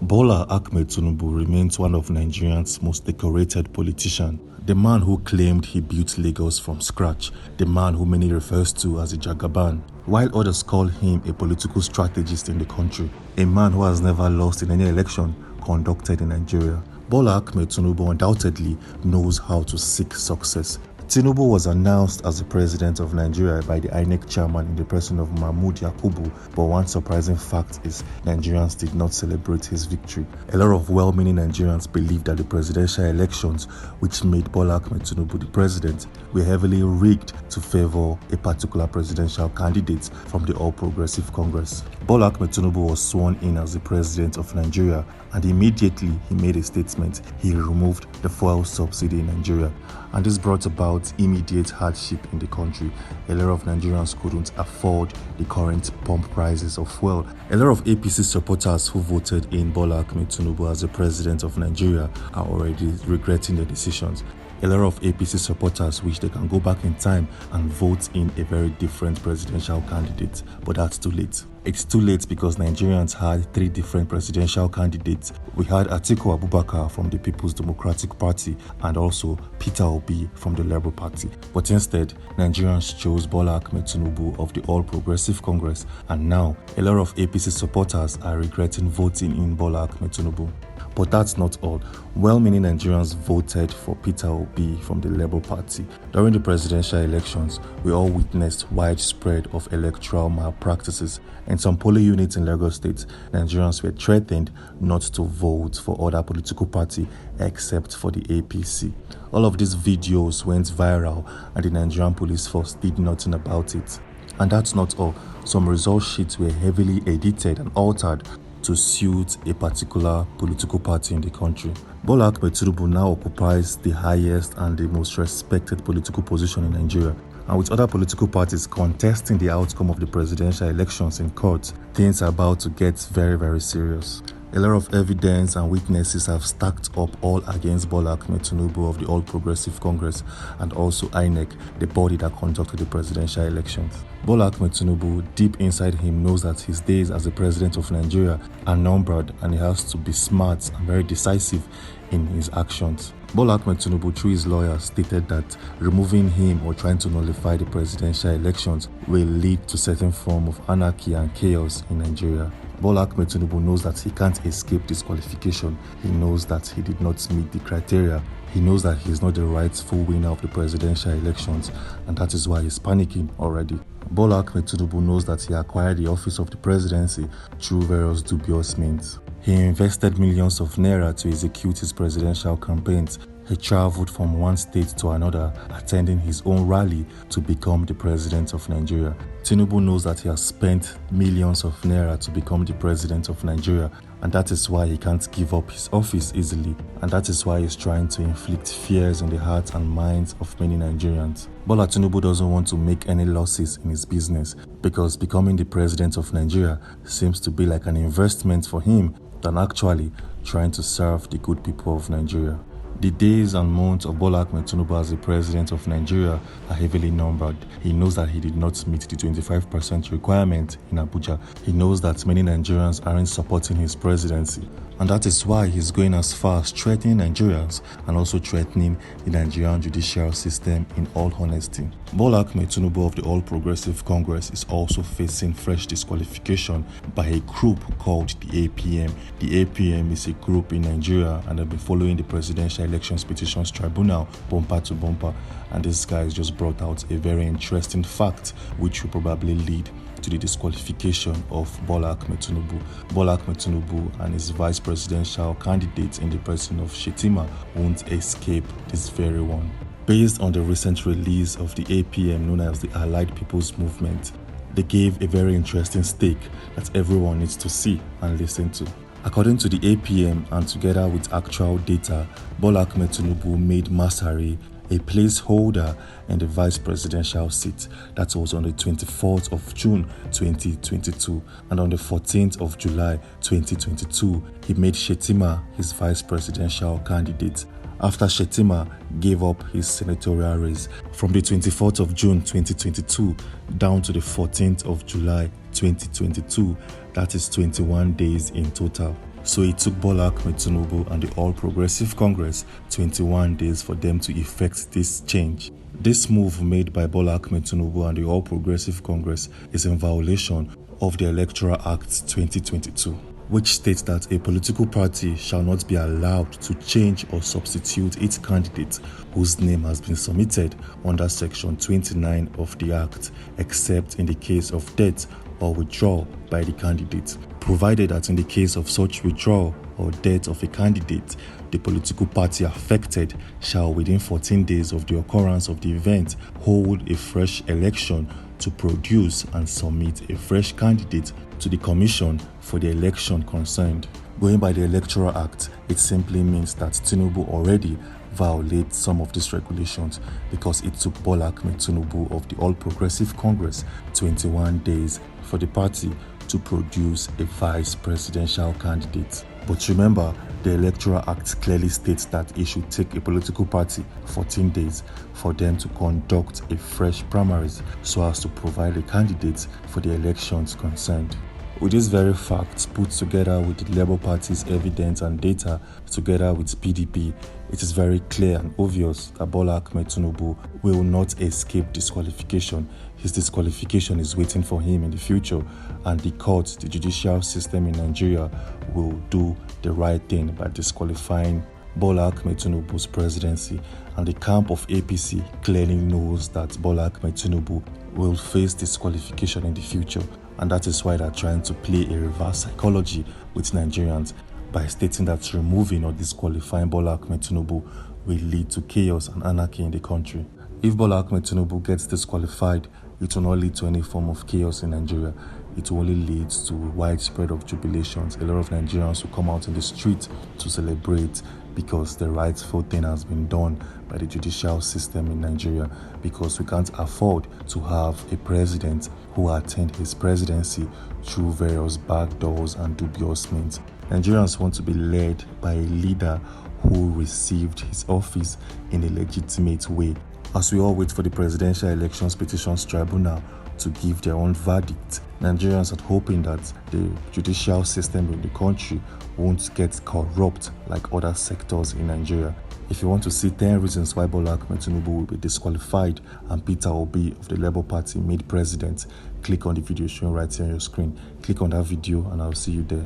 Bola Ahmed Tinubu remains one of Nigeria's most decorated politicians. The man who claimed he built Lagos from scratch, the man who many refers to as a Jagaban, while others call him a political strategist in the country, a man who has never lost in any election conducted in Nigeria. Bola Ahmed Tinubu undoubtedly knows how to seek success. Tinubu was announced as the president of Nigeria by the INEC chairman in the person of Mahmoud Yakubu, but one surprising fact is Nigerians did not celebrate his victory. A lot of well-meaning Nigerians believe that the presidential elections, which made Bola Ahmed Tinubu the president, were heavily rigged to favor a particular presidential candidate from the All Progressive Congress. Bola Ahmed Tinubu was sworn in as the president of Nigeria, and immediately he made a statement. He removed the fuel subsidy in Nigeria, and this brought about immediate hardship in the country. A lot of Nigerians couldn't afford the current pump prices of fuel. A lot of APC supporters who voted in Bola Ahmed Tinubu as the president of Nigeria are already regretting their decisions. A lot of APC supporters wish they can go back in time and vote in a very different presidential candidate, but that's too late. It's too late because Nigerians had three different presidential candidates. We had Atiku Abubakar from the People's Democratic Party and also Peter Obi from the Labour Party. But instead, Nigerians chose Bola Ahmed Tinubu of the All Progressive Congress, and now a lot of APC supporters are regretting voting in Bola Ahmed Tinubu. But that's not all. Well-meaning Nigerians voted for Peter Obi from the Labour Party. During the presidential elections, we all witnessed widespread of electoral malpractices. In some polling units in Lagos State, Nigerians were threatened not to vote for other political party except for the APC. All of these videos went viral and the Nigerian police force did nothing about it. And that's not all. Some result sheets were heavily edited and altered to suit a particular political party in the country. Bola Ahmed Tinubu now occupies the highest and the most respected political position in Nigeria. And with other political parties contesting the outcome of the presidential elections in court, things are about to get very, very serious. A lot of evidence and witnesses have stacked up all against Bola Ahmed Tinubu of the All Progressive Congress and also INEC, the body that conducted the presidential elections. Bola Ahmed Tinubu, deep inside him, knows that his days as the president of Nigeria are numbered and he has to be smart and very decisive in his actions. Bola Ahmed Tinubu, through his lawyers, stated that removing him or trying to nullify the presidential elections will lead to certain form of anarchy and chaos in Nigeria. Bola Ahmed Tinubu knows that he can't escape disqualification. He knows that he did not meet the criteria. He knows that he is not the rightful winner of the presidential elections, and that is why he's panicking already. Bola Ahmed Tinubu knows that he acquired the office of the presidency through various dubious means. He invested millions of naira to execute his presidential campaigns. He traveled from one state to another, attending his own rally to become the president of Nigeria. Tinubu knows that he has spent millions of naira to become the president of Nigeria, and that is why he can't give up his office easily, and that is why he's trying to inflict fears in the hearts and minds of many Nigerians. Bola Tinubu doesn't want to make any losses in his business because becoming the president of Nigeria seems to be like an investment for him than actually trying to serve the good people of Nigeria. The days and months of Bola Ahmed Tinubu as the president of Nigeria are heavily numbered. He knows that he did not meet the 25% requirement in Abuja. He knows that many Nigerians aren't supporting his presidency. And that is why he's going as far as threatening Nigerians and also threatening the Nigerian judicial system in all honesty. Bola Ahmed Tinubu of the All Progressive Congress is also facing fresh disqualification by a group called the APM. The APM is a group in Nigeria and they've been following the Presidential Elections Petitions Tribunal bumper to bumper. And this guy has just brought out a very interesting fact which will probably lead to the disqualification of Bola Ahmed Tinubu. Bola Ahmed Tinubu and his vice presidential candidate in the person of Shetima won't escape this very one. Based on the recent release of the APM known as the Allied People's Movement, they gave a very interesting stake that everyone needs to see and listen to. According to the APM and together with actual data, Bola Ahmed Tinubu made Masari a placeholder in the vice presidential seat. That was on the 24th of June 2022, and on the 14th of July 2022 he made Shetima his vice presidential candidate after Shetima gave up his senatorial race. From the 24th of June 2022 down to the 14th of July 2022, that is 21 days in total. So it took Bola Ahmed Tinubu and the All Progressive Congress 21 days for them to effect this change. This move made by Bola Ahmed Tinubu and the All Progressive Congress is in violation of the Electoral Act 2022, which states that a political party shall not be allowed to change or substitute its candidate whose name has been submitted under Section 29 of the Act, except in the case of death or withdrawal by the candidate, provided that in the case of such withdrawal or death of a candidate, the political party affected shall within 14 days of the occurrence of the event hold a fresh election to produce and submit a fresh candidate to the commission for the election concerned. Going by the Electoral Act, it simply means that Tinubu already violates some of these regulations because it took Bola Ahmed Tinubu of the All Progressive Congress 21 days for the party to produce a vice presidential candidate. But remember, the Electoral Act clearly states that it should take a political party 14 days for them to conduct a fresh primaries so as to provide a candidate for the elections concerned. With these very facts put together with the Labour Party's evidence and data together with PDP, it is very clear and obvious that Bola Ahmed Tinubu will not escape disqualification. His disqualification is waiting for him in the future, and the court, the judicial system in Nigeria, will do the right thing by disqualifying Bola Ahmed Tinubu's presidency. And the camp of APC clearly knows that Bola Ahmed Tinubu will face disqualification in the future, and that is why they are trying to play a reverse psychology with Nigerians by stating that removing or disqualifying Bola Ahmed Tinubu will lead to chaos and anarchy in the country. If Bola Ahmed Tinubu gets disqualified, it will not lead to any form of chaos in Nigeria. It will only lead to widespread of jubilations. A lot of Nigerians will come out in the street to celebrate because the rightful thing has been done by the judicial system in Nigeria, because we can't afford to have a president who attained his presidency through various back doors and dubious means. Nigerians want to be led by a leader who received his office in a legitimate way. As we all wait for the Presidential Elections Petitions Tribunal to give their own verdict, Nigerians are hoping that the judicial system in the country won't get corrupt like other sectors in Nigeria. If you want to see 10 reasons why Bola Ahmed Tinubu will be disqualified and Peter Obi of the Labour Party made president, click on the video showing right here on your screen. Click on that video and I'll see you there.